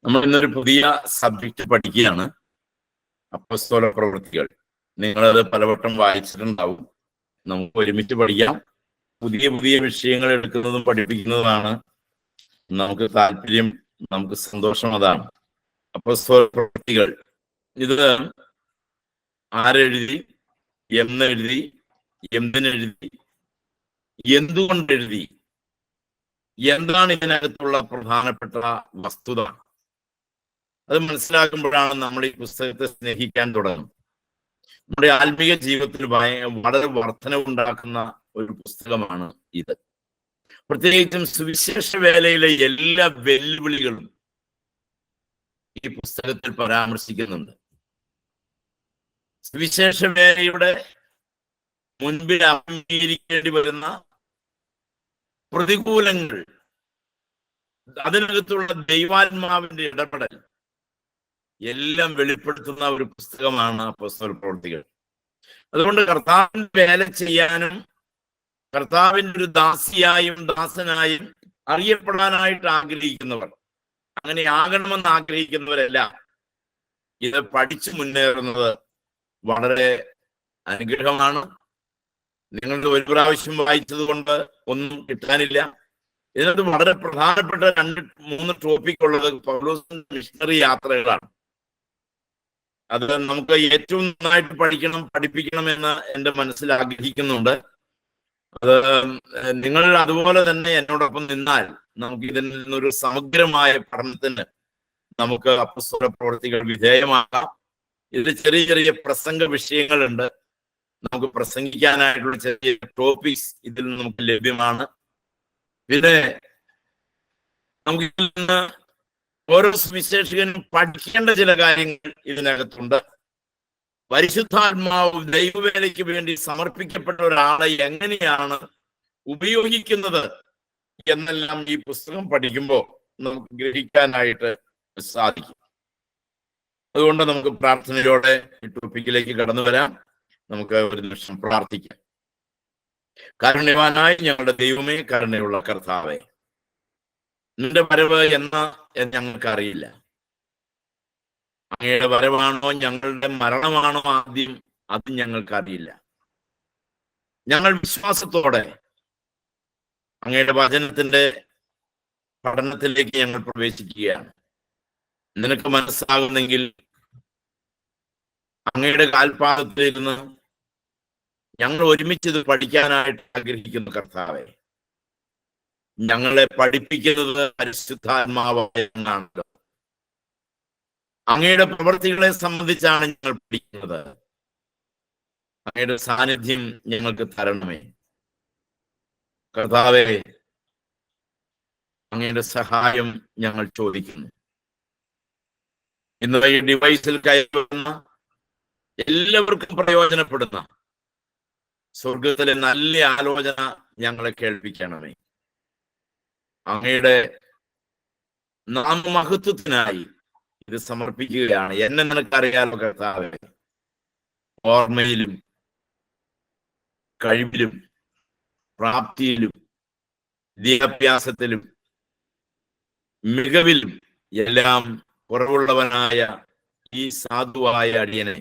നമ്മൾ ഇന്നൊരു പുതിയ സബ്ജക്റ്റ് പഠിക്കുകയാണ്, അപ്പോസ്തല പ്രവൃത്തികൾ. നിങ്ങളത് പലവട്ടം വായിച്ചിട്ടുണ്ടാവും. നമുക്ക് ഒരുമിച്ച് പഠിക്കാം. പുതിയ പുതിയ വിഷയങ്ങൾ എടുക്കുന്നതും പഠിപ്പിക്കുന്നതുമാണ് നമുക്ക് താല്പര്യം, നമുക്ക് സന്തോഷം. അതാണ് അപ്പോസ്തല പ്രവൃത്തികൾ. ഇത് ആരെഴുതി, എന്നെഴുതി, എന്തിനെഴുതി, എന്തുകൊണ്ടെഴുതി, എന്താണ് ഇതിനകത്തുള്ള പ്രധാനപ്പെട്ട വസ്തുത, അത് മനസ്സിലാക്കുമ്പോഴാണ് നമ്മൾ ഈ പുസ്തകത്തെ സ്നേഹിക്കാൻ തുടങ്ങും. നമ്മുടെ ആത്മീയ ജീവിതത്തിൽ വളരെ വർധനവുണ്ടാക്കുന്ന ഒരു പുസ്തകമാണ് ഇത്. പ്രത്യേകിച്ചും സുവിശേഷ വേലയിലെ എല്ലാ വെല്ലുവിളികളും ഈ പുസ്തകത്തിൽ പരാമർശിക്കുന്നുണ്ട്. സുവിശേഷ വേലയുടെ മുൻപിൽ അഭിമുഖീകരിക്കേണ്ടി വരുന്ന പ്രതികൂലങ്ങൾ, അതിനകത്തുള്ള ദൈവാത്മാവിന്റെ ഇടപെടൽ എല്ലാം വെളിപ്പെടുത്തുന്ന ഒരു പുസ്തകമാണ് അപ്പോസ്തല പ്രവൃത്തികൾ. അതുകൊണ്ട് കർത്താവിന്റെ വേല ചെയ്യാനും കർത്താവിന്റെ ഒരു ദാസിയായും ദാസനായും അറിയപ്പെടാനായിട്ട് ആഗ്രഹിക്കുന്നവർ, അങ്ങനെ ആകണമെന്ന് ആഗ്രഹിക്കുന്നവരെല്ലാം ഇത് പഠിച്ചു മുന്നേറുന്നത് വളരെ അനുഗ്രഹമാണ്. നിങ്ങളുടെ ഒരു പ്രാവശ്യം വായിച്ചത് കൊണ്ട് ഒന്നും കിട്ടാനില്ല. ഇതിനകത്ത് വളരെ പ്രധാനപ്പെട്ട 2-3 ടോപ്പിക് ഉള്ളത് പൗലോസിന്റെ മിഷണറി യാത്രകളാണ്. അത് നമുക്ക് ഏറ്റവും നന്നായിട്ട് പഠിപ്പിക്കണം എന്ന് എൻ്റെ മനസ്സിൽ ആഗ്രഹിക്കുന്നുണ്ട്. അത് നിങ്ങൾ അതുപോലെ തന്നെ എന്നോടൊപ്പം നിന്നാൽ നമുക്ക് ഇതിൽ നിന്നൊരു സമഗ്രമായ പഠനത്തിന് നമുക്ക് അപ്പോസ്തല പ്രവൃത്തികൾ വിധേയമാക്കാം. ഇതിൽ ചെറിയ ചെറിയ പ്രസംഗ വിഷയങ്ങളുണ്ട്. നമുക്ക് പ്രസംഗിക്കാനായിട്ടുള്ള ചെറിയ ടോപ്പിക്സ് ഇതിൽ നമുക്ക് ലഭ്യമാണ്. പിന്നെ നമുക്ക് ഇതിൽ നിന്ന് ഓരോ സുവിശേഷകനും പഠിക്കേണ്ട ചില കാര്യങ്ങൾ ഇതിനകത്തുണ്ട്. പരിശുദ്ധാത്മാവ് ദൈവവേലയ്ക്ക് വേണ്ടി സമർപ്പിക്കപ്പെട്ട ഒരാളെ എങ്ങനെയാണ് ഉപയോഗിക്കുന്നത് എന്നെല്ലാം ഈ പുസ്തകം പഠിക്കുമ്പോൾ നമുക്ക് ഗ്രഹിക്കാനായിട്ട് സാധിക്കും. അതുകൊണ്ട് നമുക്ക് പ്രാർത്ഥനയോടെ ഈ ടോപ്പിക്കിലേക്ക് കടന്നു വരാം. നമുക്ക് ഒരു നിമിഷം പ്രാർത്ഥിക്കാം. കാരുണ്യവാനായ ഞങ്ങളുടെ ദൈവമേ, കരുണയുള്ള കർത്താവേ, നിന്റെ വരവ് എന്ന് ഞങ്ങൾക്കറിയില്ല. അങ്ങയുടെ വരവാണോ ഞങ്ങളുടെ മരണമാണോ ആദ്യം, അത് ഞങ്ങൾക്കറിയില്ല. ഞങ്ങൾ വിശ്വാസത്തോടെ അങ്ങയുടെ വചനത്തിന്റെ പഠനത്തിലേക്ക് ഞങ്ങൾ പ്രവേശിക്കുകയാണ്. നിനക്ക് മനസ്സാകുന്നെങ്കിൽ അങ്ങയുടെ കാൽപാദത്തിലിരുന്ന് ഞങ്ങൾ ഒരുമിച്ച് പഠിക്കാനായിട്ട് ആഗ്രഹിക്കുന്നു കർത്താവെ. ഞങ്ങളെ പഠിപ്പിക്കുന്നത് പരിശുദ്ധാത്മാവാണ്. അങ്ങയുടെ പ്രവൃത്തികളെ സംബന്ധിച്ചാണ് ഞങ്ങൾ പഠിക്കുന്നത്. അങ്ങയുടെ സാന്നിധ്യം ഞങ്ങൾക്ക് തരണമേ കർത്താവെ. അങ്ങയുടെ സഹായം ഞങ്ങൾ ചോദിക്കുന്നു. ഇന്ന് ഈ ഡിവൈസിൽ കയറുന്ന എല്ലാവർക്കും പ്രയോജനപ്പെടുന്ന സ്വർഗത്തിലെ നല്ല ആലോചന ഞങ്ങളെ കേൾപ്പിക്കണമേ. അങ്ങയുടെ നാമമഹത്വത്തിനായി ഇത് സമർപ്പിക്കുകയാണ്. എന്നെ നിനക്കറിയാലോ കർത്താവേ. ഓർമ്മയിലും കഴിവിലും പ്രാപ്തിയിലും വിദ്യാഭ്യാസത്തിലും മികവിലും എല്ലാം കുറവുള്ളവനായ ഈ സാധുവായ അടിയനെ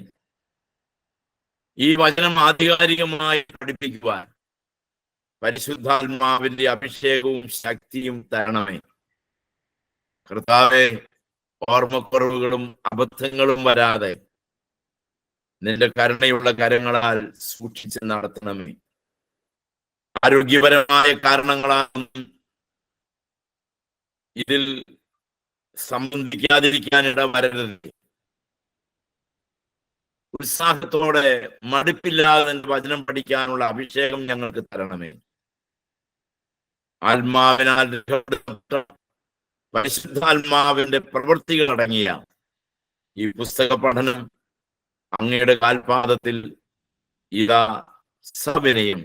ഈ വചനം ആധികാരികമായി പഠിപ്പിക്കുവാൻ പരിശുദ്ധാത്മാവിന്റെ അഭിഷേകവും ശക്തിയും തരണമേ കർത്താവെ. ഓർമ്മക്കുറവുകളും അബദ്ധങ്ങളും വരാതെ നിന്റെ കരുണയുള്ള കരങ്ങളാൽ സൂക്ഷിച്ച് നടത്തണമേ. ആരോഗ്യപരമായ കാരണങ്ങളാൽ ഇതിൽ സംബന്ധിക്കാതിരിക്കാൻ ഇടവരരുത്. ഉത്സാഹത്തോടെ മടുപ്പില്ലാതെ നിന്റെ വചനം പഠിക്കാനുള്ള അഭിഷേകം ഞങ്ങൾക്ക് തരണമേ. ആത്മാവിനാൽ പരിശുദ്ധാത്മാവിന്റെ പ്രവൃത്തികൾ അടങ്ങിയ ഈ പുസ്തക പഠനം അങ്ങയുടെ കാൽപാദത്തിൽ ഇതാ സഭയെയും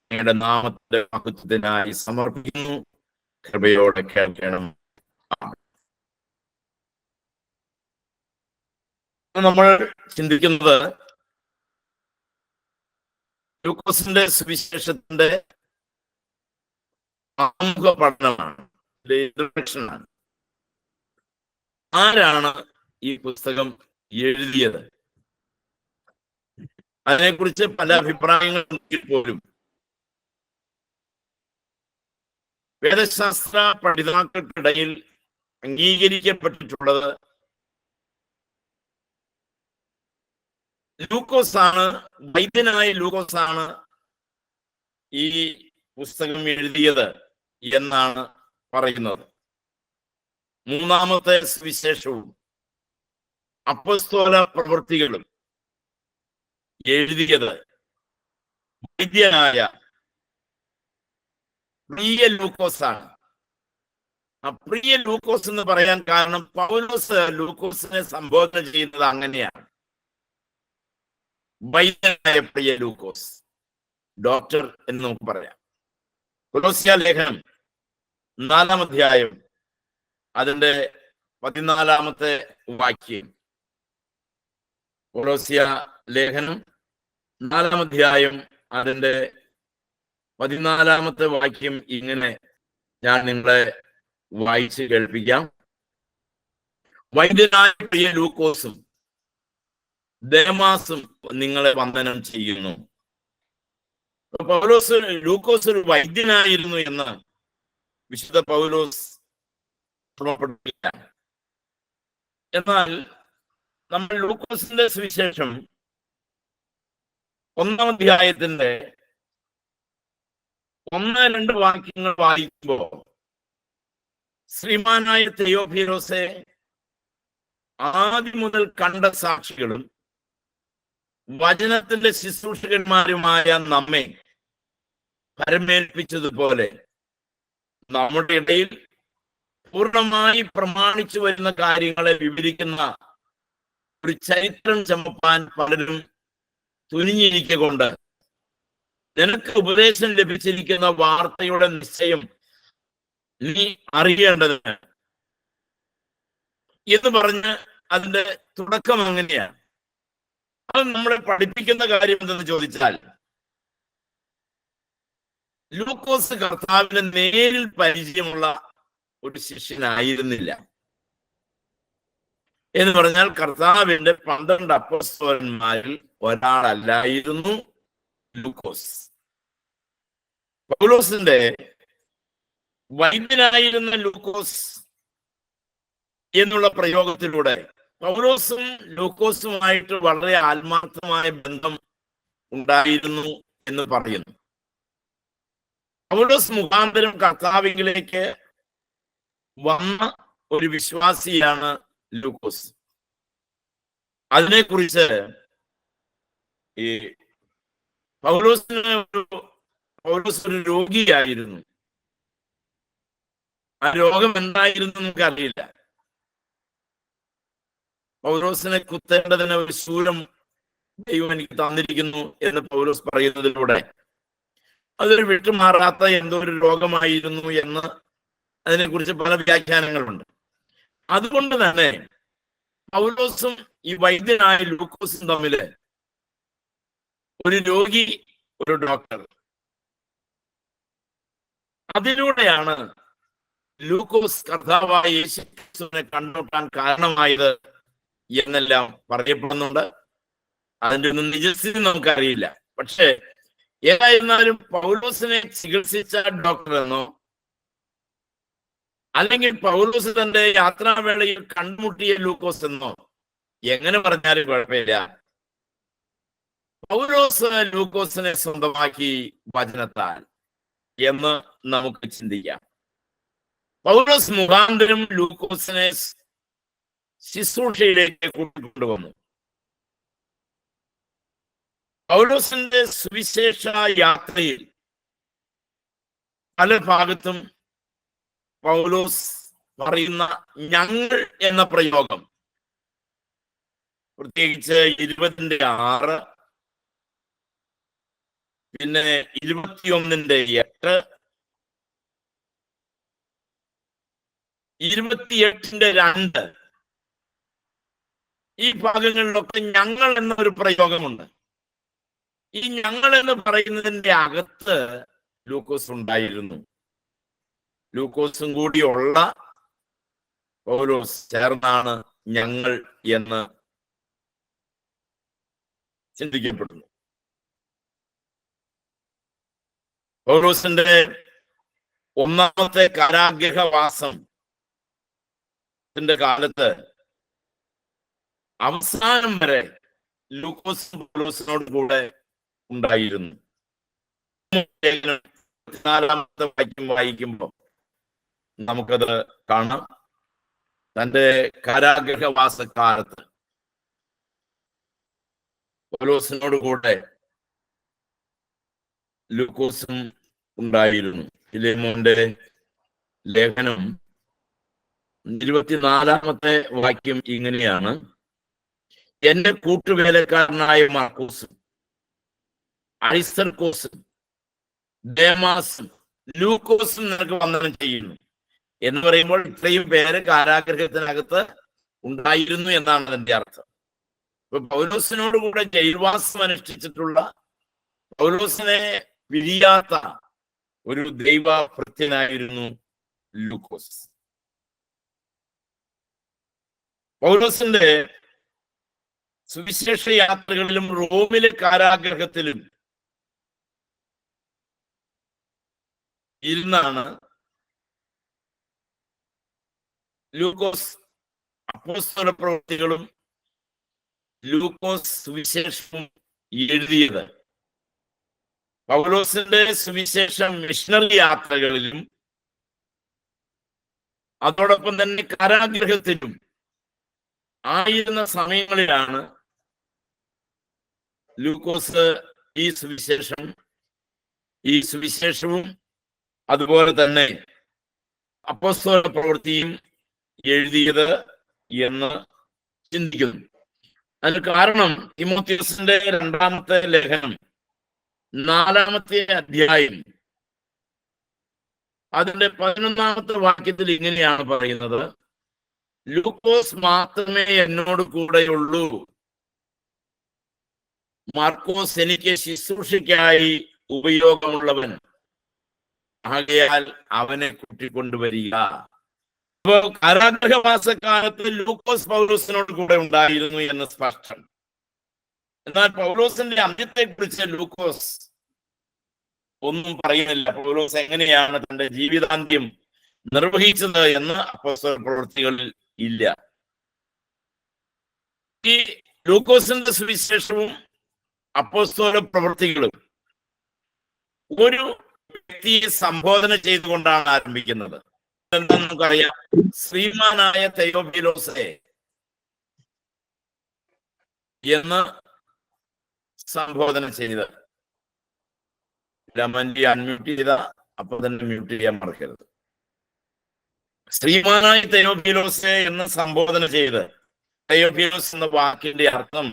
അങ്ങയുടെ നാമത്തിന്റെ മഹത്വത്തിനായി സമർപ്പിക്കുന്നു. കൃപയോടെ കേൾക്കണം. നമ്മൾ ചിന്തിക്കുന്നത് ലൂക്കോസിന്റെ സുവിശേഷത്തിന്റെ ആമുഖ പഠനമാണ്, ഇൻട്രൊഡക്ഷനാണ്. ആരാണ് ഈ പുസ്തകം എഴുതിയത്? അതിനെക്കുറിച്ച് പല അഭിപ്രായങ്ങളുണ്ടെങ്കിൽ പോലും വേദശാസ്ത്ര പഠിതാക്കൾക്കിടയിൽ അംഗീകരിക്കപ്പെട്ടിട്ടുള്ളത് ലൂക്കോസാണ്, വൈദ്യനായ ലൂക്കോസാണ് ഈ പുസ്തകം എഴുതിയത് എന്നാണ് പറയുന്നത്. മൂന്നാമത്തെ സുവിശേഷവും അപ്പോസ്തല പ്രവൃത്തികളും എഴുതിയത് വൈദ്യനായ പ്രിയ ലൂക്കോസാണ്. ആ പ്രിയ ലൂക്കോസ് എന്ന് പറയാൻ കാരണം പൗലോസ് ലൂക്കോസിനെ സംബോധന ചെയ്യുന്നത് അങ്ങനെയാണ്. വൈദ്യനായ പ്രിയ ലൂക്കോസ്, ഡോക്ടർ എന്ന് നമുക്ക് പറയാം. കൊലോസ്യ ലേഖനം 4-ാം അധ്യായം അതിന്റെ 14-ാമത്തെ വാക്യം. കൊലോസ്യ ലേഖനം 4-ാം അധ്യായം അതിന്റെ 14-ാമത്തെ വാക്യം ഇങ്ങനെ ഞാൻ നിങ്ങളെ വായിച്ച് കേൾപ്പിക്കാം. വൈദ്യനായ പ്രിയ ലൂക്കോസും ദേമാസും നിങ്ങളെ വന്ദനം ചെയ്യുന്നു. ലൂക്കോസ് ഒരു വൈദ്യനായിരുന്നു എന്ന് വിശുദ്ധ പൗലോസ് ഓർമ്മപ്പെടുത്തില്ല. എന്നാൽ നമ്മൾ ലൂക്കോസിന്റെ സുവിശേഷം 1-ാം അധ്യായത്തിന്റെ 1-2 വാക്യങ്ങൾ വായിക്കുമ്പോൾ ശ്രീമാനായ തെയോഫിലോസെ, ആദ്യം മുതൽ കണ്ട സാക്ഷികളും വചനത്തിന്റെ ശുശ്രൂഷകന്മാരുമായ നമ്മെ പരമേൽപ്പിച്ചതുപോലെ നമ്മുടെ ഇടയിൽ പൂർണ്ണമായി പ്രമാണിച്ചു വരുന്ന കാര്യങ്ങളെ വിവരിക്കുന്ന ഒരു ചരിത്രം ചമപ്പാൻ പലരും തുനിഞ്ഞിരിക്കൊണ്ട് നിനക്ക് ഉപദേശം ലഭിച്ചിരിക്കുന്ന വാർത്തയുടെ നിശ്ചയം നീ അറിയേണ്ടതിന് എന്ന് പറഞ്ഞ് അതിന്റെ തുടക്കം അങ്ങനെയാണ്. അത് നമ്മളെ പഠിപ്പിക്കുന്ന കാര്യം എന്തെന്ന് ചോദിച്ചാൽ, ലൂക്കോസ് കർത്താവിന് നേരിൽ പരിചയമുള്ള ഒരു ശിഷ്യനായിരുന്നില്ല. എന്ന് പറഞ്ഞാൽ കർത്താവിന്റെ 12 അപ്പോസ്തലന്മാരിൽ ഒരാളല്ലായിരുന്നു ലൂക്കോസ്. പൗലോസിന്റെ വൈദ്യനായിരുന്ന ലൂക്കോസ് എന്നുള്ള പ്രയോഗത്തിലൂടെ പൗലോസും ലൂക്കോസുമായിട്ട് വളരെ ആത്മാർത്ഥമായ ബന്ധം ഉണ്ടായിരുന്നു എന്ന് പറയുന്നു. പൗലോസ് മുഖാന്തരം കർത്താവിലേക്ക് വന്ന ഒരു വിശ്വാസിയാണ് ലൂക്കോസ്. അതിനെക്കുറിച്ച് ഈ പൗലോസ് ഒരു രോഗിയായിരുന്നു. ആ രോഗം എന്തായിരുന്നു നമുക്കറിയില്ല. പൗലോസിനെ കുത്തേണ്ടതിന് ഒരു ശൂലം ദൈവം എനിക്ക് തന്നിരിക്കുന്നു എന്ന് പൗലോസ് പറയുന്നതിലൂടെ അതൊരു വിട്ടുമാറാത്ത എന്തോ ഒരു രോഗമായിരുന്നു എന്ന് അതിനെക്കുറിച്ച് പല വ്യാഖ്യാനങ്ങളുണ്ട്. അതുകൊണ്ട് തന്നെ പൗലോസും ഈ വൈദ്യനായ ലൂക്കോസും തമ്മില് ഒരു രോഗി, ഒരു ഡോക്ടർ, അതിലൂടെയാണ് ലൂക്കോസ് കർത്താവായ യേശുക്രിസ്തുവിനെ കണ്ടുമുട്ടാൻ കാരണമായത് എന്നെല്ലാം പറയപ്പെടുന്നുണ്ട്. അതിന്റെ ഒന്നും നിജസ്ഥിതി നമുക്കറിയില്ല. പക്ഷെ ഏതായിരുന്നാലും പൗലോസിനെ ചികിത്സിച്ച ഡോക്ടർ എന്നോ അല്ലെങ്കിൽ പൗലോസ് തന്റെ യാത്രാവേളയിൽ കണ്ടുമുട്ടിയ ലൂക്കോസ് എന്നോ എങ്ങനെ പറഞ്ഞാലും കുഴപ്പമില്ല, പൗലോസ് ലൂക്കോസിനെ സ്വന്തമാക്കി വചനത്താൽ എന്ന് നമുക്ക് ചിന്തിക്കാം. പൗലോസ് മുഖാന്തരം ലൂക്കോസിനെ ശുശ്രൂഷയിലേക്ക് കൂട്ടിക്കൊണ്ടുവന്നു. പൗലോസിന്റെ സുവിശേഷ യാത്രയിൽ പല ഭാഗത്തും പൗലോസ് പറയുന്ന ഞങ്ങൾ എന്ന പ്രയോഗം, പ്രത്യേകിച്ച് 20:6, പിന്നെ 21:8, 28:2 ഈ ഭാഗങ്ങളിലൊക്കെ ഞങ്ങൾ എന്നൊരു പ്രയോഗമുണ്ട്. ഈ ഞങ്ങൾ എന്ന് പറയുന്നതിന്റെ അകത്ത് ലൂക്കോസ് ഉണ്ടായിരുന്നു. ലൂക്കോസും കൂടിയുള്ള പൗലോസ് ചേർന്നാണ് ഞങ്ങൾ എന്ന് ചിന്തിക്കപ്പെടുന്നു. പൗലോസിന്റെ ഒന്നാമത്തെ കാരാഗ്രഹവാസത്തിന്റെ കാലത്ത് അവസാനം വരെ ലൂക്കോസ് പൗലോസിനോട് കൂടെ ഉണ്ടായിരുന്നു. 4-ാമത്തെ വാക്യം വായിക്കുമ്പോൾ നമുക്കത് കാണാം. തന്റെ കാരാഗ്രഹവാസക്കാലത്ത് പൗലോസിനോട് കൂടെ ലൂക്കോസും ഉണ്ടായിരുന്നു. ഫിലേമോന്റെ ലേഖനം 24-ാമത്തെ വാക്യം ഇങ്ങനെയാണ്: എന്റെ കൂട്ടുവേലക്കാരനായ മാർക്കോസും അരിസ്തർക്കോസും ദേമാസും ലൂക്കോസും നിനക്ക് വന്ദനം ചെയ്യുന്നു എന്ന് പറയുമ്പോൾ ഇത്രയും പേര് കാരാഗ്രഹത്തിനകത്ത് ഉണ്ടായിരുന്നു എന്നാണ് അതിന്റെ അർത്ഥം. ഇപ്പൊ പൗലോസിനോട് കൂടെ ജയിൽവാസം അനുഷ്ഠിച്ചിട്ടുള്ള, പൗലോസിനെ പിരിയാത്ത ഒരു ദൈവഭൃത്യനായിരുന്നു ലൂക്കോസ്. പൗലോസിന്റെ സുവിശേഷ യാത്രകളിലും റോമിലെ കാരാഗ്രഹത്തിലും ഇരുന്നാണ് ലൂക്കോസ് അപ്പോസ്തല പ്രവൃത്തികളും ലൂക്കോസ് സുവിശേഷവും എഴുതിയത്. പൗലോസിന്റെ സുവിശേഷം മിഷണറി യാത്രകളിലും അതോടൊപ്പം തന്നെ കാരാഗ്രഹത്തിലും ആയിരുന്ന സമയങ്ങളിലാണ് ലൂക്കോസ് ഈ സുവിശേഷവും അതുപോലെ തന്നെ അപ്പോസ്തല പ്രവൃത്തിയും എഴുതിയത് എന്ന് ചിന്തിക്കുന്നു. അതിന് കാരണം തിമോഥെയോസിന്റെ 2-ാമത്തെ ലേഖനം 4-ാമത്തെ അധ്യായം അതിന്റെ 11-ാമത്തെ വാക്യത്തിൽ ഇങ്ങനെയാണ് പറയുന്നത്: ലൂക്കോസ് മാത്രമേ എന്നോട് കൂടെയുള്ളൂ, മാർക്കോസ് എനിക്ക് ശുശ്രൂഷയ്ക്കായി ഉപയോഗമുള്ളവൻ, ആകയാൽ അവനെ കൂട്ടിക്കൊണ്ടുവരിക. അപ്പോ കാരാഗ്രഹവാസക്കാലത്ത് ലൂക്കോസ് പൗലോസിനോട് കൂടെ ഉണ്ടായിരുന്നു എന്ന് സ്പഷ്ടം. എന്നാൽ പൗലോസിന്റെ അന്ത്യത്തെ കുറിച്ച് ലൂക്കോസ് ഒന്നും പറയുന്നില്ല. പൗലോസ് എങ്ങനെയാണ് തന്റെ ജീവിതാന്ത്യം നിർവഹിച്ചത് എന്ന് അപ്പോസ്തല പ്രവൃത്തികളിൽ ഇല്ല. ഈ ലൂക്കോസിന്റെ സുവിശേഷവും അപ്പോസ്തല പ്രവൃത്തികളും ഒരു വ്യക്തിയെ സംബോധന ചെയ്തുകൊണ്ടാണ് ആരംഭിക്കുന്നത്. എന്താ നമുക്കറിയാം, ശ്രീമാനായ തെയോഫിലോസേ എന്ന് സംബോധന ചെയ്ത്. രമന്റി അൺമ്യൂട്ട് ചെയ്ത അപ്പൊ തന്നെ മ്യൂട്ട് ചെയ്യാൻ മറക്കരുത്. ശ്രീമാനായ തെയോഫിലോസേ എന്ന് സംബോധന ചെയ്ത്. തെയോഫിലോസ് എന്ന വാക്കിന്റെ അർത്ഥം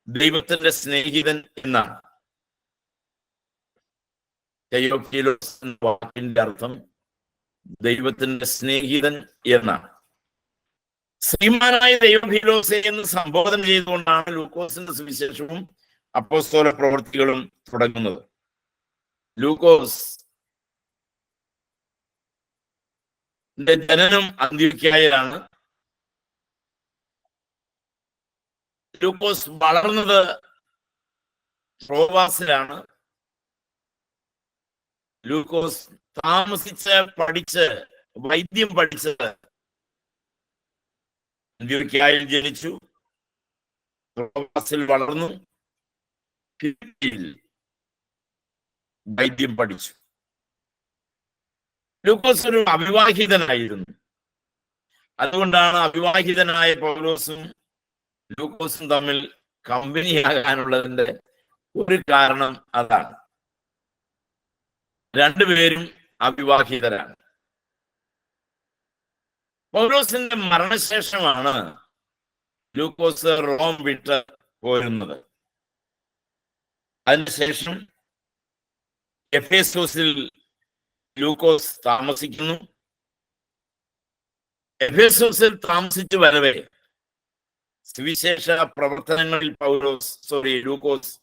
ദൈവത്തിന്റെ സ്നേഹിതൻ എന്നാണ്. തെയോഫിലോസ് എന്ന വാക്കിന്റെ അർത്ഥം ദൈവത്തിന്റെ സ്നേഹിതൻ എന്നാണ്. ശ്രീമാനായ തെയോഫിലോസേ എന്ന് സംബോധന ചെയ്തുകൊണ്ടാണ് ലൂക്കോസിന്റെ സുവിശേഷവും അപ്പോസ്തല പ്രവൃത്തികളും തുടങ്ങുന്നത്. ലൂക്കോസ് ജനനം അന്ത്യോക്യയിലാണ്. ലൂക്കോസ് വളർന്നത് ട്രോവാസിലാണ്. ലൂക്കോസ് പഠിച്ച് വൈദ്യം പഠിച്ചത് അന്ത്യോക്യയിൽ ജനിച്ചു, ട്രോവാസിൽ വളർന്നു, വൈദ്യം പഠിച്ചു. ലൂക്കോസ് ഒരു അവിവാഹിതനായിരുന്നു. അതുകൊണ്ടാണ് അവിവാഹിതനായ പൗലോസും ലൂക്കോസും തമ്മിൽ കമ്പനിയാകാനുള്ളതിന്റെ ഒരു കാരണം അതാണ്. രണ്ടുപേരും അവിവാഹിതരാണ്. പൗലോസിന്റെ മരണശേഷമാണ് ലൂക്കോസ് റോം വിട്ട് പോരുന്നത്. അതിനുശേഷം എഫേസോസിൽ ലൂക്കോസ് താമസിക്കുന്നു. എഫേസോസിൽ താമസിച്ചു വരവേ സുവിശേഷ പ്രവർത്തനങ്ങളിൽ ലൂക്കോസ്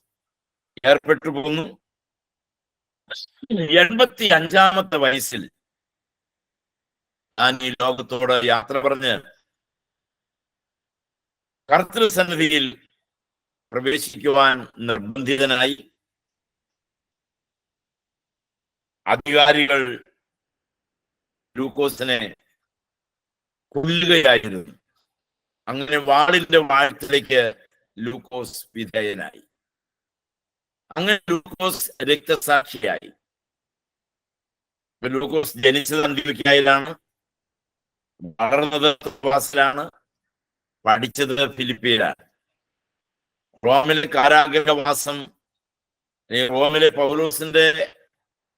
ഏർപ്പെട്ടു പോകുന്നു. 85-ാമത്തെ വയസ്സിൽ ഞാൻ ഈ ലോകത്തോട് യാത്ര പറഞ്ഞ് കർത്തൃസന്നിധിയിൽ പ്രവേശിക്കുവാൻ നിർബന്ധിതനായി. അധികാരികൾ ലൂക്കോസിനെ കൊല്ലുകയായിരുന്നു. അങ്ങനെ വാളിന്റെ വാഴത്തിലേക്ക് ലൂക്കോസ് വിധേയനായി. അങ്ങനെ ലൂക്കോസ് രക്തസാക്ഷിയായി. ലൂക്കോസ് ജനിച്ചത് അന്ത്യോക്യയിലാണ്, വളർന്നത് ത്രോവാസിലാണ്, പഠിച്ചത് ഫിലിപ്പിയിലാണ്. റോമിലെ കാരാഗ്രഹവാസം, റോമിലെ പൗലോസിന്റെ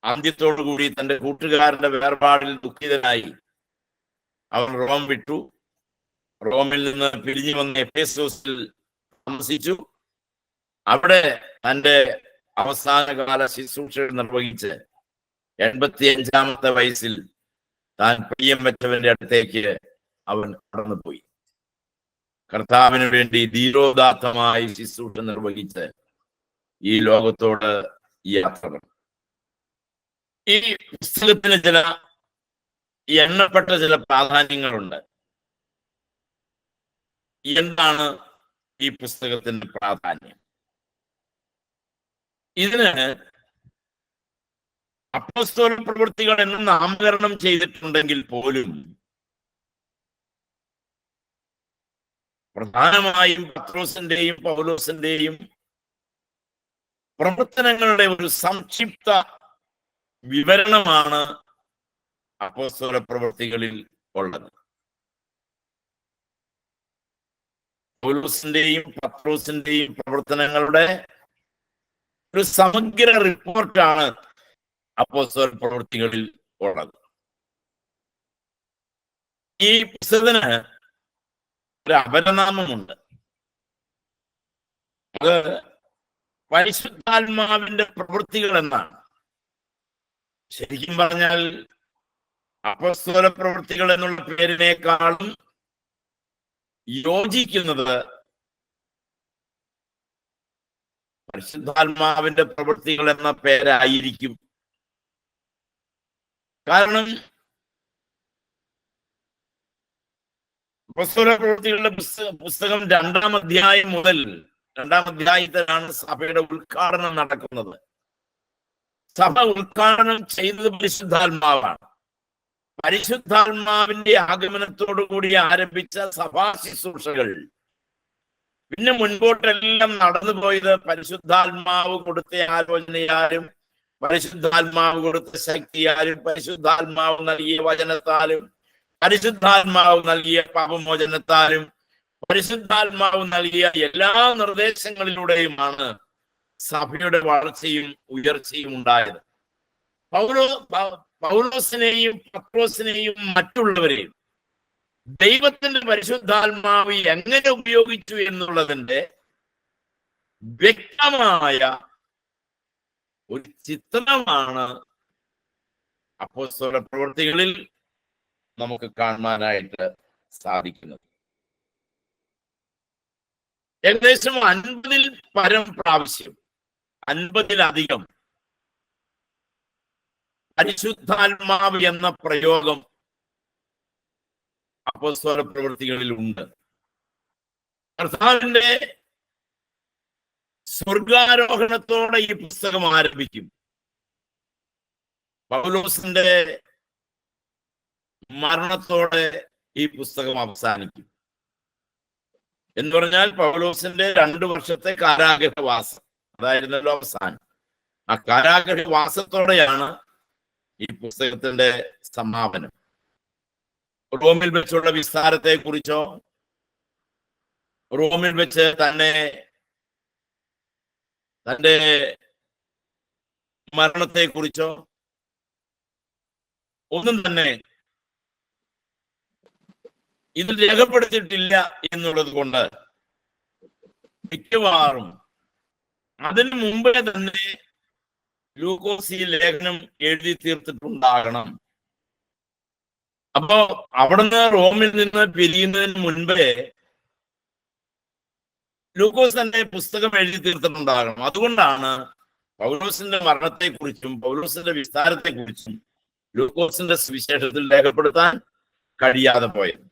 അന്ത്യത്തോടുകൂടി തന്റെ കൂട്ടുകാരന്റെ വേർപാടിൽ ദുഃഖിതനായി അവൻ റോം വിട്ടു. റോമിൽ നിന്ന് പിരിഞ്ഞു വന്ന എഫേസോസിൽ താമസിച്ചു. അവിടെ തന്റെ അവസാനകാല ശുശ്രൂഷ നിർവഹിച്ച് 85-ാമത്തെ വയസ്സിൽ താൻ പ്രിയം വെച്ചവന്റെ അടുത്തേക്ക് അവൻ കടന്നുപോയി. കർത്താവിന് വേണ്ടി ധീരോദാത്തമായി ശുശ്രൂഷ നിർവഹിച്ച് ഈ ലോകത്തോട് യാത്ര. ഈ പുസ്തകത്തിന് ചില എണ്ണപ്പെട്ട ചില പ്രാധാന്യങ്ങളുണ്ട്. എന്താണ് ഈ പുസ്തകത്തിന്റെ പ്രാധാന്യം? ഇതിന് അപ്പോസ്തല പ്രവൃത്തികൾ എന്ന് നാമകരണം ചെയ്തിട്ടുണ്ടെങ്കിൽ പോലും പ്രധാനമായും പത്രോസിന്റെയും പൗലോസിന്റെയും പ്രവർത്തനങ്ങളുടെ ഒരു സംക്ഷിപ്ത വിവരണമാണ് അപ്പോസ്തല പ്രവൃത്തികളിൽ ഉള്ളത്. പൗലോസിന്റെയും പത്രോസിന്റെയും പ്രവർത്തനങ്ങളുടെ ഒരു സമഗ്ര റിപ്പോർട്ടാണ് അപ്പോസ്തല പ്രവൃത്തികളിൽ ഉള്ളത്. ഈ പുസ്തകത്തിന് ഒരു അപരനാമമുണ്ട്. അത് പരിശുദ്ധാത്മാവിന്റെ പ്രവൃത്തികൾ എന്നാണ്. ശരിക്കും പറഞ്ഞാൽ അപ്പോസ്തല പ്രവൃത്തികൾ എന്നുള്ള പേരിനേക്കാളും യോജിക്കുന്നത് പരിശുദ്ധാത്മാവിന്റെ പ്രവൃത്തികൾ എന്ന പേരായിരിക്കും. കാരണം അപ്പോസ്തല പ്രവൃത്തികളുടെ പുസ്തകം 2-ാം അധ്യായം മുതൽ 2-ാം അധ്യായത്തിലാണ് സഭയുടെ ഉദ്ഘാടനം നടക്കുന്നത്. സഭ ഉദ്ഘാടനം ചെയ്തത് പരിശുദ്ധാത്മാവാണ്. പരിശുദ്ധാത്മാവിന്റെ ആഗമനത്തോടു കൂടി ആരംഭിച്ച സഭാ ശുശ്രൂഷകൾ പിന്നെ മുൻപോട്ടെല്ലാം നടന്നുപോയത് പരിശുദ്ധാത്മാവ് കൊടുത്ത ആലോചനയാലും പരിശുദ്ധാത്മാവ് കൊടുത്ത ശക്തിയാലും പരിശുദ്ധാത്മാവ് നൽകിയ വചനത്താലും പരിശുദ്ധാത്മാവ് നൽകിയ പാപമോചനത്താലും പരിശുദ്ധാത്മാവ് നൽകിയ എല്ലാ നിർദ്ദേശങ്ങളിലൂടെയുമാണ് സഭയുടെ വളർച്ചയും ഉയർച്ചയും ഉണ്ടായത്. പൗലോസിനെയും പത്രോസിനെയും മറ്റുള്ളവരെയും ദൈവത്തിന്റെ പരിശുദ്ധാത്മാവ് എങ്ങനെ ഉപയോഗിച്ചു എന്നുള്ളതിന്റെ വ്യക്തമായ ഒരു ചിത്രമാണ് അപ്പോസ്തല പ്രവൃത്തികളിൽ നമുക്ക് കാണാനായിട്ട് സാധിക്കുന്നത്. ഏകദേശം 50-ൽ പരം പ്രാവശ്യം, 50-ലധികം പരിശുദ്ധാത്മാവ് എന്ന പ്രയോഗം അപ്പോസ്തല പ്രവൃത്തികളിൽ ഉണ്ട്. കർത്താവിന്റെ സ്വർഗാരോഹണത്തോടെ ഈ പുസ്തകം ആരംഭിക്കും. പൗലോസിന്റെ മരണത്തോടെ ഈ പുസ്തകം അവസാനിക്കും. എന്ന് പറഞ്ഞാൽ പൗലോസിന്റെ 2 വർഷത്തെ കാരാഗ്രഹവാസം അതായിരുന്നല്ലോ അവസാനം. ആ കാരാഗ്രഹവാസത്തോടെയാണ് ഈ പുസ്തകത്തിന്റെ സമാപനം. റോമിൽ വെച്ചുള്ള വിസ്താരത്തെ കുറിച്ചോ റോമിൽ വെച്ച് തന്റെ മരണത്തെ കുറിച്ചോ ഒന്നും തന്നെ ഇതിൽ രേഖപ്പെടുത്തിയിട്ടില്ല എന്നുള്ളത് കൊണ്ട് മിക്കവാറും അതിനു മുമ്പേ തന്നെ ലൂക്കോസ് ഈ ലേഖനം എഴുതി തീർത്തിട്ടുണ്ടാകണം. അപ്പോ അവിടുന്ന് റോമിൽ നിന്ന് പിരിയുന്നതിന് മുൻപേ ലൂക്കോസ് തന്റെ പുസ്തകം എഴുതി തീർത്തിട്ടുണ്ടാകണം. അതുകൊണ്ടാണ് പൗലോസിന്റെ മരണത്തെക്കുറിച്ചും പൗലോസിന്റെ വിസ്താരത്തെക്കുറിച്ചും ലൂക്കോസിന്റെ സുവിശേഷത്തിൽ രേഖപ്പെടുത്താൻ കഴിയാതെ പോയത്.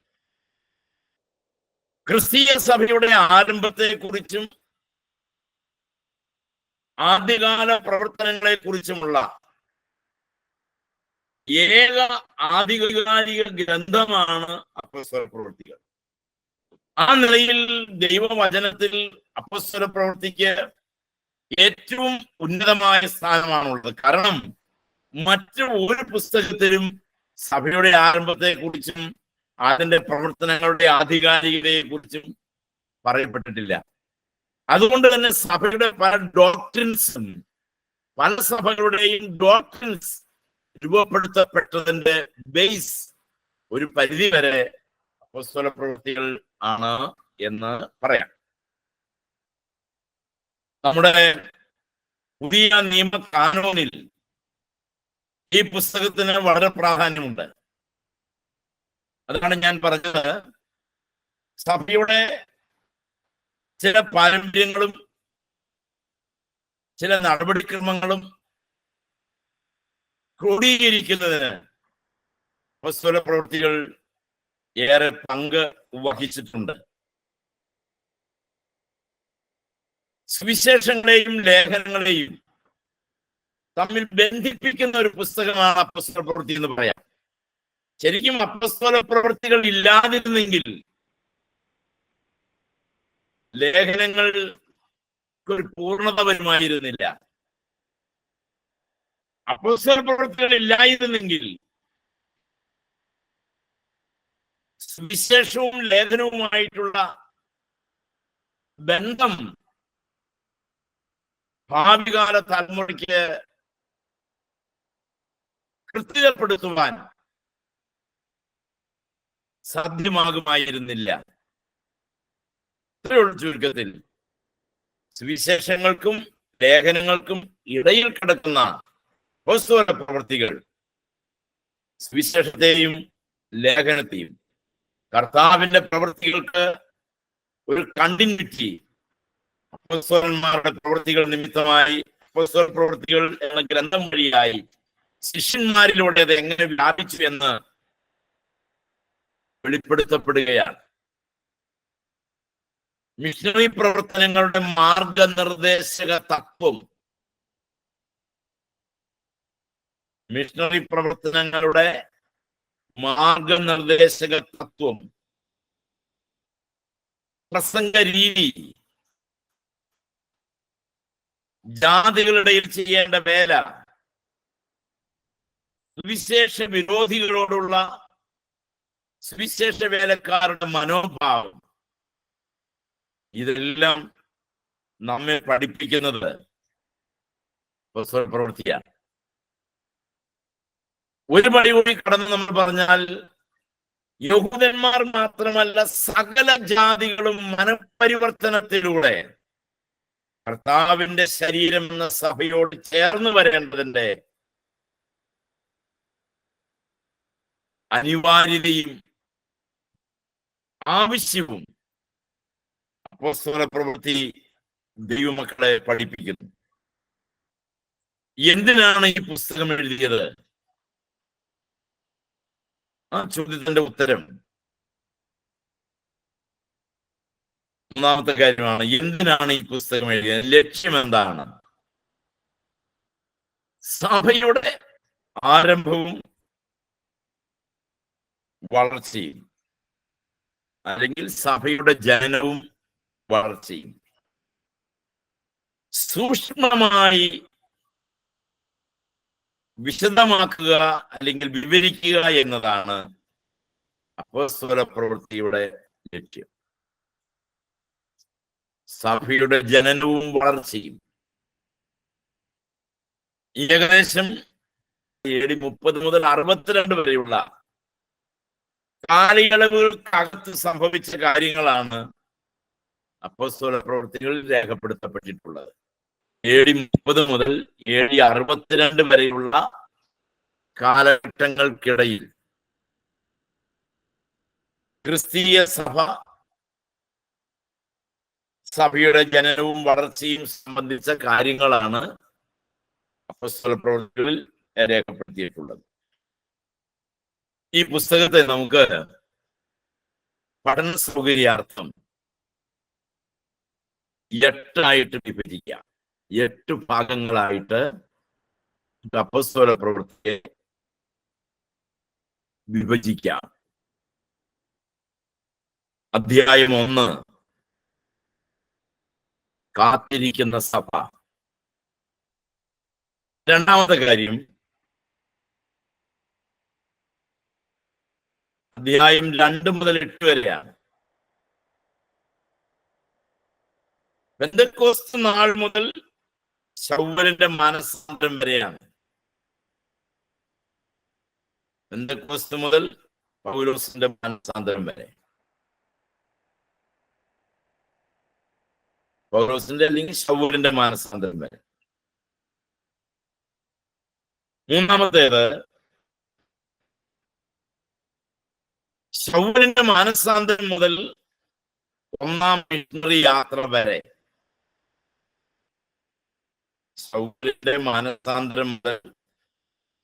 ക്രിസ്തീയ സഭയുടെ ആരംഭത്തെ കുറിച്ചും ആദ്യകാല പ്രവർത്തനങ്ങളെ കുറിച്ചുമുള്ള ഏക ആധികാരിക ഗ്രന്ഥമാണ് അപ്പോസ്തല പ്രവൃത്തികൾ. ആ നിലയിൽ ദൈവവചനത്തിൽ അപ്പോസ്തല പ്രവൃത്തിക്ക് ഏറ്റവും ഉന്നതമായ സ്ഥാനമാണുള്ളത്. കാരണം മറ്റു ഒരു പുസ്തകത്തിലും സഭയുടെ ആരംഭത്തെ കുറിച്ചും അതിന്റെ പ്രവർത്തനങ്ങളുടെ ആധികാരികതയെ കുറിച്ചും പറയപ്പെട്ടിട്ടില്ല. അതുകൊണ്ട് തന്നെ സഭയുടെ പല ഡോക്ട്രിൻസും പല സഭകളുടെയും ഡോക്ട്രിൻസ് രൂപപ്പെടുത്തപ്പെട്ടതിന്റെ ബേസ് ഒരു പരിധി വരെ അപ്പോസ്തല പ്രവൃത്തികൾ ആണ് എന്ന് പറയാം. നമ്മുടെ പുതിയ നിയമ കാനോനിൽ ഈ പുസ്തകത്തിന് വളരെ പ്രാധാന്യമുണ്ട്. അതാണ് ഞാൻ പറഞ്ഞത്, സഭയുടെ ചില പാരമ്പര്യങ്ങളും ചില നടപടിക്രമങ്ങളും ക്രോഡീകരിക്കുന്നതിന് അപ്പോസ്തല പ്രവൃത്തികൾ ഏറെ പങ്ക് വഹിച്ചിട്ടുണ്ട്. സുവിശേഷങ്ങളെയും ലേഖനങ്ങളെയും തമ്മിൽ ബന്ധിപ്പിക്കുന്ന ഒരു പുസ്തകമാണ് അപ്പോസ്തല പ്രവൃത്തി എന്ന് പറയാം. ശരിക്കും അപ്പോസ്തല പ്രവൃത്തികൾ ഇല്ലാതിരുന്നെങ്കിൽ ലേഖനങ്ങൾക്ക് ഒരു പൂർണ്ണത വരുമായിരുന്നില്ല. അപ്പോസ്തല പ്രവൃത്തികൾ ഇല്ലായിരുന്നെങ്കിൽ സുവിശേഷവും ലേഖനവുമായിട്ടുള്ള ബന്ധം ഭാവികാല തലമുറയ്ക്ക് കൃത്യപ്പെടുത്തുവാൻ സാധ്യമാകുമായിരുന്നില്ല. ഇത്രയുള്ള ചുരുക്കത്തിൽ സുവിശേഷങ്ങൾക്കും ലേഖനങ്ങൾക്കും ഇടയിൽ കിടക്കുന്ന അപ്പോസ്തല പ്രവൃത്തികൾ സുവിശേഷത്തെയും ലേഖനത്തെയും കർത്താവിന്റെ പ്രവൃത്തികൾക്ക് ഒരു കണ്ടിന്യൂറ്റി അപ്പോസ്തലന്മാരുടെ പ്രവൃത്തികൾ നിമിത്തമായി അപ്പോസ്തല പ്രവൃത്തികൾ എന്ന ഗ്രന്ഥം വഴിയായി ശിഷ്യന്മാരിലൂടെ അത് എങ്ങനെ വ്യാപിച്ചു എന്ന് വെളിപ്പെടുത്തപ്പെടുകയാണ്. മിഷണറി പ്രവർത്തനങ്ങളുടെ മാർഗനിർദ്ദേശക തത്വം, മിഷണറി പ്രവർത്തനങ്ങളുടെ മാർഗനിർദ്ദേശക തത്വം, പ്രസംഗ രീതി, ജാതികളുടെ ചെയ്യേണ്ട വേല, സുവിശേഷ വിരോധികളോടുള്ള സുവിശേഷ വേലക്കാരുടെ മനോഭാവം, ഇതെല്ലാം നമ്മെ പഠിപ്പിക്കുന്നത് അപ്പോസ്തല പ്രവൃത്തിയാണ്. ഒരു പടി കൂടി കടന്ന് നമ്മൾ പറഞ്ഞാൽ യഹൂദന്മാർ മാത്രമല്ല സകല ജാതികളും മനപരിവർത്തനത്തിലൂടെ കർത്താവിന്റെ ശരീരം എന്ന സഭയോട് ചേർന്ന് വരേണ്ടതിന്റെ അനിവാര്യതയും ആവശ്യവും അപ്പോസ്തല പ്രവൃത്തി ദൈവമക്കളെ പഠിപ്പിക്കുന്നു. എന്തിനാണ് ഈ പുസ്തകം എഴുതിയത്? ആ ചോദ്യത്തിന്റെ ഉത്തരം ഒന്നാമത്തെ കാര്യമാണ്. എന്തിനാണ് ഈ പുസ്തകം എഴുതിയത്? ലക്ഷ്യം എന്താണ്? സഭയുടെ ആരംഭവും വളർച്ചയും, അല്ലെങ്കിൽ സഭയുടെ ജനനവും വളർച്ചയും സൂക്ഷ്മമായി വിശദമാക്കുക അല്ലെങ്കിൽ വിവരിക്കുക എന്നതാണ് അപ്പോസ്തല പ്രവൃത്തിയുടെ ലക്ഷ്യം. സഭയുടെ ജനനവും വളർച്ചയും ഏകദേശം AD 30 മുതൽ 62 വരെയുള്ള കാലയളവുകൾക്കകത്ത് സംഭവിച്ച കാര്യങ്ങളാണ് അപ്പോസ്തല പ്രവൃത്തികളിൽ രേഖപ്പെടുത്തപ്പെട്ടിട്ടുള്ളത്. AD 30 മുതൽ AD 62 വരെയുള്ള കാലഘട്ടങ്ങൾക്കിടയിൽ ക്രിസ്തീയ സഭയുടെ ജനനവും വളർച്ചയും സംബന്ധിച്ച കാര്യങ്ങളാണ് അപ്പോസ്തല പ്രവൃത്തികളിൽ രേഖപ്പെടുത്തിയിട്ടുള്ളത്. ഈ പുസ്തകത്തെ നമുക്ക് പഠന സൗകര്യാർത്ഥം 8 വിഭജിക്കാം. 8 ഭാഗങ്ങളായിട്ട് അപ്പോസ്തല പ്രവൃത്തിയെ വിഭജിക്കാം. അധ്യായം 1 കാത്തിരിക്കുന്ന സഭ. രണ്ടാമത്തെ കാര്യം അധ്യായം 2 മുതൽ 8 വരെയാണ്. പെന്തക്കോസ്ത് നാൾ മുതൽ ശൗവലിന്റെ മാനസാന്തരം വരെയാണ്. പെന്തക്കോസ്ത് മുതൽ പൗലോസിന്റെ മാനസാന്തരം വരെ. പൗലോസിന്റെ അല്ലെങ്കിൽ ശൗവലിന്റെ മാനസാന്തരം വരെ. മൂന്നാമത്തേത് ശൗവലിന്റെ മാനസാന്തരം മുതൽ ഒന്നാം മിഷണറി യാത്ര വരെ. ശൗവലിന്റെ മാനസാന്തരം മുതൽ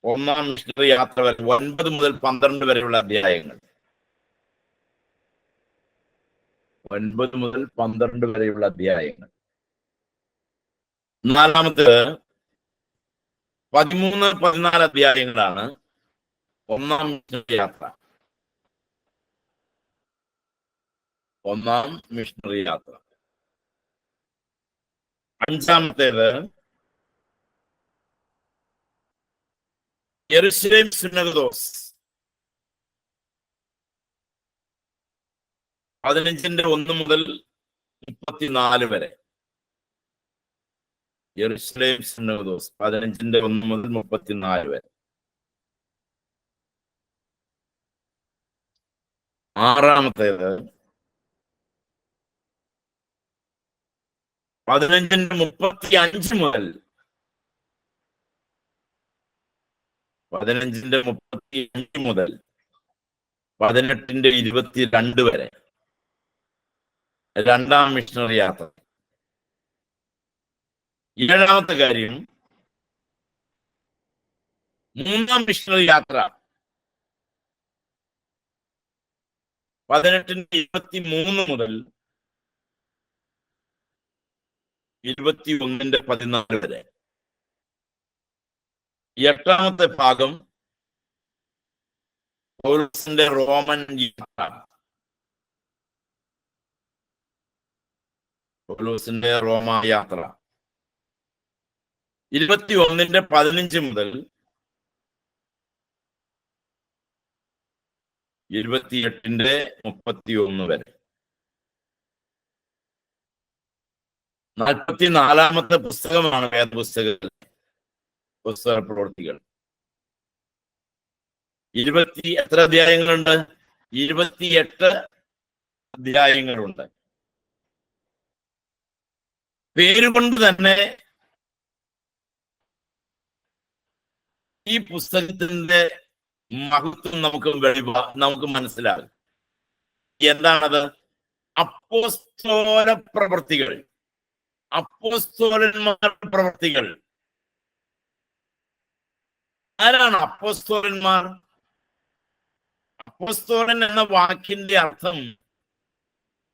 ഒന്നാം മിഷണറി യാത്ര വരെ 9 മുതൽ 12 വരെയുള്ള അധ്യായങ്ങൾ. 9 മുതൽ 12 വരെയുള്ള അധ്യായങ്ങൾ. നാലാമത്തേത് 13, 14 അധ്യായങ്ങളാണ് ഒന്നാം മിഷണറി യാത്ര. ഒന്നാം മിഷണറി യാത്ര. അഞ്ചാമത്തേത് യെരുശലേം സുന്നകദോസ്. 15-1 മുതൽ 34 വരെ. യെരുശലേം സുന്നകദോസ് 15-1 മുതൽ 34 വരെ. ആറാമത്തേത് 15-35 മുതൽ 18-22 വരെ. രണ്ടാം മിഷണറി യാത്ര. ഏഴാമത്തെ കാര്യം മൂന്നാം മിഷണറി യാത്ര. 18-23 മുതൽ 21-14 വരെ. എട്ടാമത്തെ ഭാഗം പൗലോസിന്റെ റോമൻ യാത്ര. പൗലോസിന്റെ റോമ യാത്ര 21-15 മുതൽ 28-31 വരെ. 44-ാമത്തെ പുസ്തകമാണ് വേദപുസ്തകത്തിൽ പുസ്തക പ്രവൃത്തികൾ. എത്ര അധ്യായങ്ങളുണ്ട്? 28 അധ്യായങ്ങളുണ്ട്. പേരുകൊണ്ട് തന്നെ ഈ പുസ്തകത്തിന്റെ മഹത്വം നമുക്ക് മനസ്സിലാകും. എന്താണത്? അപ്പോസ്തല പ്രവൃത്തികൾ, അപ്പോസ്തലന്മാരുടെ പ്രവൃത്തികൾ. ആരാണ് അപ്പോസ്തലന്മാർ? അപ്പോസ്തലൻ എന്ന വാക്കിന്റെ അർത്ഥം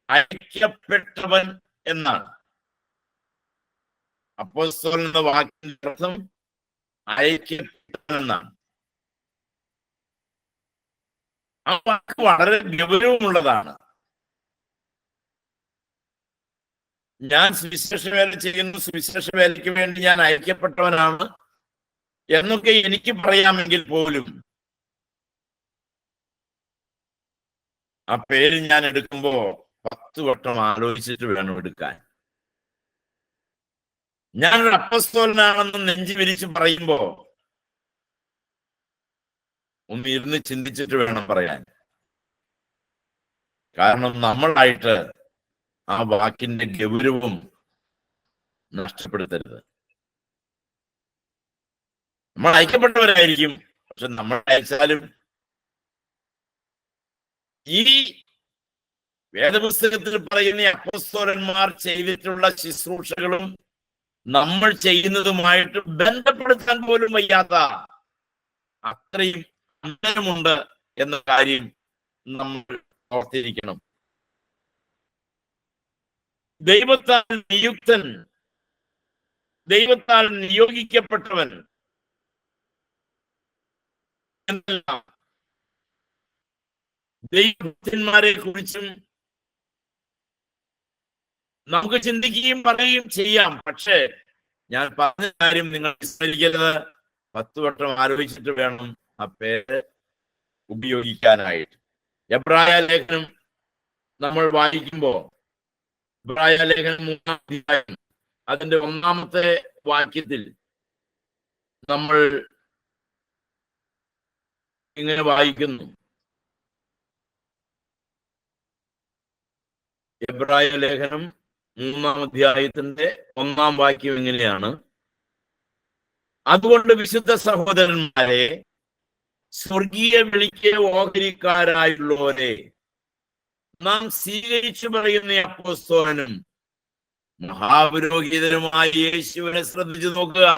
അയക്കപ്പെട്ടവൻ എന്നാണ്. അപ്പോസ്തലൻ എന്ന വാക്കിന്റെ അർത്ഥം അയക്കപ്പെട്ടവൻ എന്നാണ്. ആ വാക്ക് വളരെ ഗൗരവമുള്ളതാണ്. ഞാൻ സുവിശേഷ വേല ചെയ്യുന്ന സുവിശേഷ വേലയ്ക്ക് വേണ്ടി ഞാൻ അയക്കപ്പെട്ടവനാണ് എന്നൊക്കെ എനിക്ക് പറയാമെങ്കിൽ പോലും ആ പേര് ഞാൻ എടുക്കുമ്പോ 10 വട്ടം ആലോചിച്ചിട്ട് വേണം എടുക്കാൻ. ഞാനൊരു അപ്പോസ്തലനാണെന്ന് നെഞ്ചു വിരിച്ച് പറയുമ്പോ ഒന്ന് ഇരുന്ന് ചിന്തിച്ചിട്ട് വേണം പറയാൻ. കാരണം നമ്മളായിട്ട് ആ വാക്കിന്റെ ഗൗരവം നഷ്ടപ്പെടുത്തരുത്. നമ്മൾ അയക്കപ്പെട്ടവരായിരിക്കും, പക്ഷെ നമ്മൾ അയച്ചാലും ഈ വേദപുസ്തകത്തിൽ പറയുന്ന അപ്പോസ്തലന്മാർ ചെയ്തിട്ടുള്ള ശുശ്രൂഷകളും നമ്മൾ ചെയ്യുന്നതുമായിട്ട് ബന്ധപ്പെടുത്താൻ പോലും വയ്യാത്ത അത്രയും അന്തരമുണ്ട് എന്ന കാര്യം നമ്മൾ ഓർത്തിരിക്കണം. ദൈവത്താൽ നിയോഗിക്കപ്പെട്ടവൻ എന്നല്ല ദൈവഭക്തന്മാരെ കുറിച്ചും നമുക്ക് ചിന്തിക്കുകയും പറയുകയും ചെയ്യാം. പക്ഷേ ഞാൻ പറഞ്ഞ കാര്യം നിങ്ങൾ വിസ്മരിക്കരുത്. 10 വട്ടം ആലോചിച്ചിട്ട് വേണം ആ പേര് ഉപയോഗിക്കാനായിട്ട്. എബ്രായ ലേഖനം നമ്മൾ വായിക്കുമ്പോൾ, എബ്രായ ലേഖനം 3-ാം അധ്യായം അതിന്റെ 1-ാമത്തെ വാക്യത്തിൽ നമ്മൾ ഇങ്ങനെ വായിക്കുന്നു. എബ്രായ ലേഖനം 3-ാം അധ്യായത്തിന്റെ 1-ാം വാക്യം ഇങ്ങനെയാണ്: അതുകൊണ്ട് വിശുദ്ധ സഹോദരന്മാരെ, സ്വർഗീയ വിളിക്ക് ഓഹരിക്കാരായുള്ളവരെ, നാം സ്വീകരിച്ചു പറയുന്ന അപ്പോസ്തലനും മഹാപുരോഹിതനുമായ യേശുവിനെ ശ്രദ്ധിച്ചു നോക്കുക.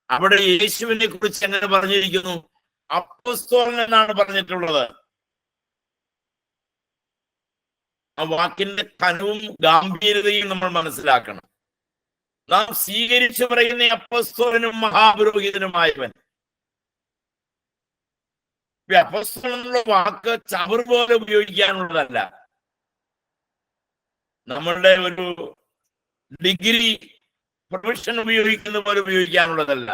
അവിടെ യേശുവിനെ കുറിച്ച് എങ്ങനെ പറഞ്ഞിരിക്കുന്നു? അപ്പോസ്തലൻ എന്നാണ് പറഞ്ഞിട്ടുള്ളത്. ആ വാക്കിന്റെ കനവും ഗാംഭീര്യതയും നമ്മൾ മനസ്സിലാക്കണം. നാം സ്വീകരിച്ചു പറയുന്ന അപ്പോസ്തലനും മഹാപുരോഹിതനുമായവൻ. അപ്പോസ്തലൻ എന്നുള്ള വാക്ക് ചവർ പോലെ ഉപയോഗിക്കാനുള്ളതല്ല. നമ്മളുടെ ഒരു ഡിഗ്രി പ്രൊഫഷൻ ഉപയോഗിക്കുന്ന പോലെ ഉപയോഗിക്കാനുള്ളതല്ല.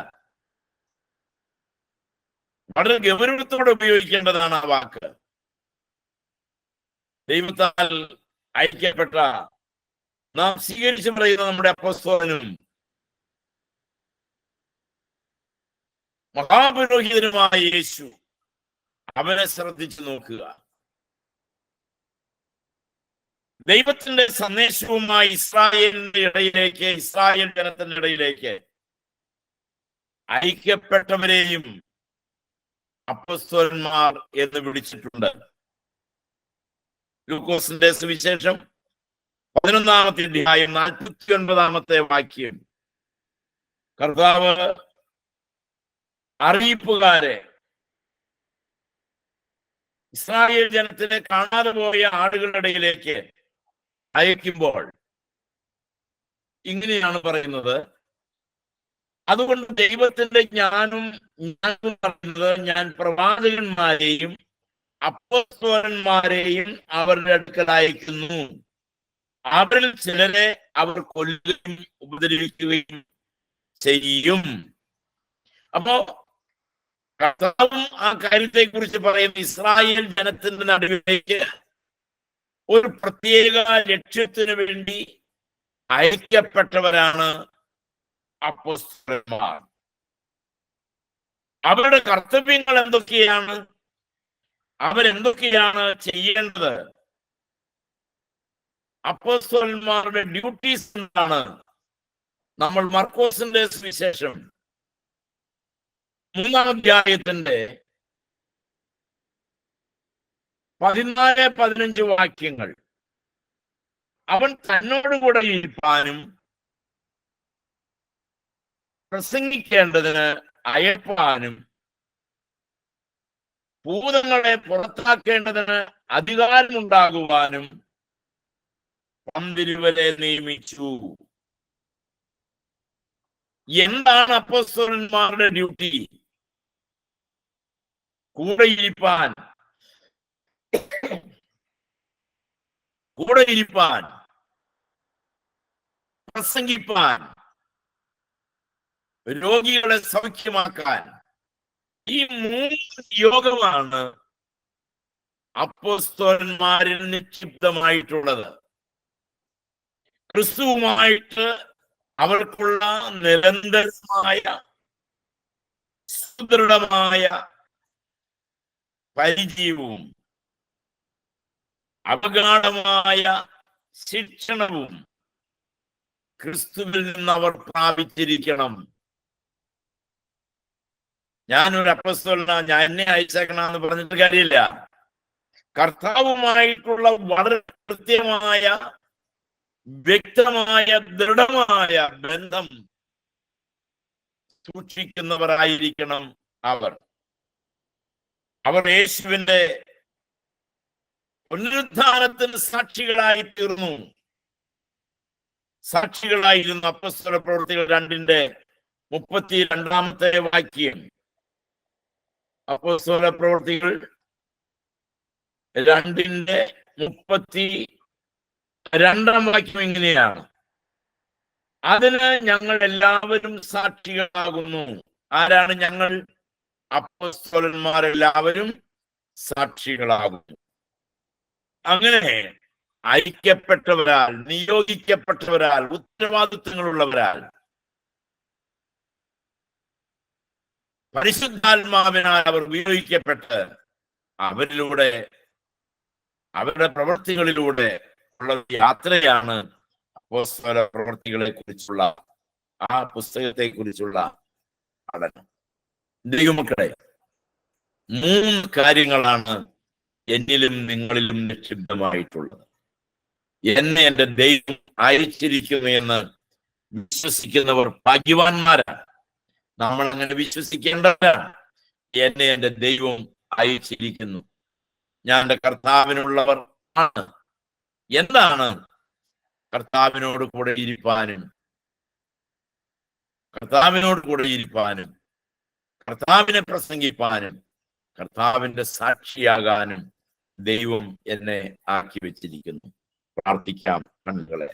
വളരെ ഗൗരവത്തോടെ ഉപയോഗിക്കേണ്ടതാണ് ആ വാക്ക്. ദൈവത്താൽ അയക്കപ്പെട്ട, നാം സ്വീകരിച്ചു പറയുന്ന നമ്മുടെ അപ്പോസ്തലനും മഹാപുരോഹിതനുമായ യേശു, അവനെ ശ്രദ്ധിച്ചു നോക്കുക. ദൈവത്തിന്റെ സന്ദേശവുമായി ഇസ്രായേൽ ജനത്തിന്റെ ഇടയിലേക്ക് ഐക്യപ്പെട്ടവരെയും അപ്പോസ്തലന്മാർ എന്ന് വിളിച്ചിട്ടുണ്ട്. ലൂക്കോസിന്റെ സുവിശേഷം 11-ാമത്തെ അധ്യായം 49-ാമത്തെ വാക്യം, കർത്താവ് അറിയിപ്പുകാരെ, ഇസ്രായേൽ ജനത്തിനെ കാണാതെ പോയ ആടുകളുടെ ഇടയിലേക്ക് അയക്കുമ്പോൾ ഇങ്ങനെയാണ് പറയുന്നത്: അതുകൊണ്ട് ദൈവത്തിന്റെ ജ്ഞാനം പറയുന്നത്, ഞാൻ പ്രവാചകന്മാരെയും അപ്പോസ്തലന്മാരെയും അവരുടെ അടുക്കൽ അയക്കുന്നു. അവരിൽ ചിലരെ അവർ കൊല്ലുകയും ഉപദ്രവിക്കുകയും ചെയ്യും. അപ്പോ കർത്താവും ആ കാര്യത്തെ കുറിച്ച് പറയുന്ന ഇസ്രായേൽ ജനത്തിന്റെ നടുവിലേക്ക് ഒരു പ്രത്യേക ലക്ഷ്യത്തിനു വേണ്ടി അയക്കപ്പെട്ടവരാണ് അപ്പോസ്തലന്മാർ. അവരുടെ കർത്തവ്യങ്ങൾ എന്തൊക്കെയാണ്? അവരെന്തൊക്കെയാണ് ചെയ്യേണ്ടത്? അപ്പോസ്തലന്മാരുടെ ഡ്യൂട്ടീസ് എന്താണ്? നമ്മൾ മർക്കോസിന്റെ സുവിശേഷം 3-ാം അധ്യായത്തിന്റെ 14-15 വാക്യങ്ങൾ, അവൻ തന്നോടുകൂടെ ഇരിപ്പാനും പ്രസംഗിക്കേണ്ടതിന് അയപ്പാനും ഭൂതങ്ങളെ പുറത്താക്കേണ്ടതിന് അധികാരമുണ്ടാകുവാനും പന്തിരുവരെ നിയമിച്ചു. എന്താണ് അപ്പോസ്തലന്മാരുടെ ഡ്യൂട്ടി? കൂടെ ഇരിപ്പാൻ, പ്രസംഗിപ്പാൻ, രോഗികളെ സൗഖ്യമാക്കാൻ. ഈ 3 യോഗമാണ് അപ്പോസ്തലന്മാരിൽ നിക്ഷിപ്തമായിട്ടുള്ളത്. ക്രിസ്തുവുമായിട്ട് അവർക്കുള്ള നിരന്തരമായ സുദൃഢമായ പരിചയവും അപഗാഢമായ ശിക്ഷണവും ക്രിസ്തുവിൽ നിന്ന് അവർ പ്രാപിച്ചിരിക്കണം. ഞാനൊരു അപ്പോസ്തലനാ, ഞാൻ എന്നെ അയച്ചേക്കണമെന്ന് പറഞ്ഞിട്ട് കാര്യമില്ല. കർത്താവുമായിട്ടുള്ള വളരെ കൃത്യമായ, വ്യക്തമായ, ദൃഢമായ ബന്ധം സൂക്ഷിക്കുന്നവരായിരിക്കണം അവർ. അവർ യേശുവിന്റെ പുനരുദ്ധാനത്തിന് സാക്ഷികളായി തീർന്നു. സാക്ഷികളായിരുന്നു. അപ്പോസ്തല പ്രവൃത്തികൾ 2:32 വാക്യം. അപ്പോസ്തല പ്രവൃത്തികൾ 2:32 വാക്യം ഇങ്ങനെയാണ്: അതിന് ഞങ്ങൾ എല്ലാവരും സാക്ഷികളാകുന്നു. ആരാണ് ഞങ്ങൾ? അപ്പോസ്തലന്മാരെല്ലാവരും സാക്ഷികളാകുന്നു. അങ്ങനെ ഐക്യപ്പെട്ടവരാൽ, നിയോഗിക്കപ്പെട്ടവരാൽ, ഉത്തരവാദിത്വങ്ങളുള്ളവരാൽ, പരിശുദ്ധാത്മാവിനാൽ അവർ ഉപയോഗിക്കപ്പെട്ട് അവരിലൂടെ, അവരുടെ പ്രവൃത്തികളിലൂടെ ഉള്ള യാത്രയാണ് അപ്പോസ്തല പ്രവൃത്തികളെ കുറിച്ചുള്ള ആ പുസ്തകത്തെ കുറിച്ചുള്ള പഠനം. ദൈവമക്കളെ, 3 കാര്യങ്ങളാണ് എന്നിലും നിങ്ങളിലും നിക്ഷിപ്തമായിട്ടുള്ളത്. എന്നെ എൻ്റെ ദൈവം അയച്ചിരിക്കുന്നു എന്ന് വിശ്വസിക്കുന്നവർ ഭാഗ്യവാന്മാരാണ്. നമ്മൾ അങ്ങനെ വിശ്വസിക്കേണ്ടവരാണ്. എന്നെ എൻ്റെ ദൈവം അയച്ചിരിക്കുന്നു, ഞാൻ എൻ്റെ കർത്താവിനുള്ളവർ ആണ്. എന്താണ് കർത്താവിനോട് കൂടെ ഇരിപ്പാനും, കർത്താവിനോട് കൂടെ ഇരിപ്പാനും, കർത്താവിനെ പ്രസംഗിപ്പാനും, കർത്താവിന്റെ സാക്ഷിയാകാനും ദൈവം എന്നെ ആക്കി വെച്ചിരിക്കുന്നു. പ്രാർത്ഥിക്കാം. കണ്ണുകളെ.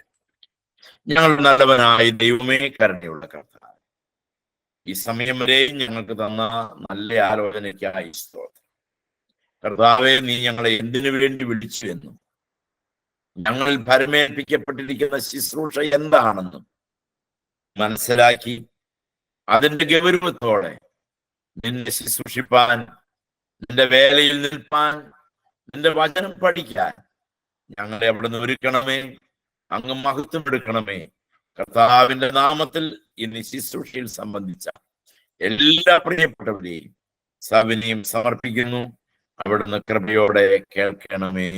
ഞങ്ങൾ നല്ലവനായ ദൈവമേ, കരുണയുള്ള കർത്താവ്, ഈ സമയം വരെ ഞങ്ങൾക്ക് തന്ന നല്ല ആലോചനയ്ക്കായി സ്തോത്രം. കർത്താവെ, നീ ഞങ്ങളെ എന്തിനു വേണ്ടി വിളിച്ചു എന്നും ഞങ്ങളിൽ ഭരമേൽപ്പിക്കപ്പെട്ടിരിക്കുന്ന ശുശ്രൂഷ എന്താണെന്നും മനസ്സിലാക്കി അതിന്റെ ഗൗരവത്തോടെ നിന്നെ ശുശ്രൂഷിപ്പാൻ, നിന്റെ വേലയിൽ നിൽപ്പാൻ, നിന്റെ വചനം പഠിക്കാൻ ഞങ്ങളെ അവിടുന്ന് ഒരുക്കണമേ. അങ്ങ് മഹത്വം എടുക്കണമേ. കർത്താവിന്റെ നാമത്തിൽ ഇന്ന് ശുശ്രൂഷയിൽ സംബന്ധിച്ച എല്ലാ പ്രിയപ്പെട്ടവരെയും സവിനയം സമർപ്പിക്കുന്നു. അവിടുന്ന് കൃപയോടെ കേൾക്കണമേ.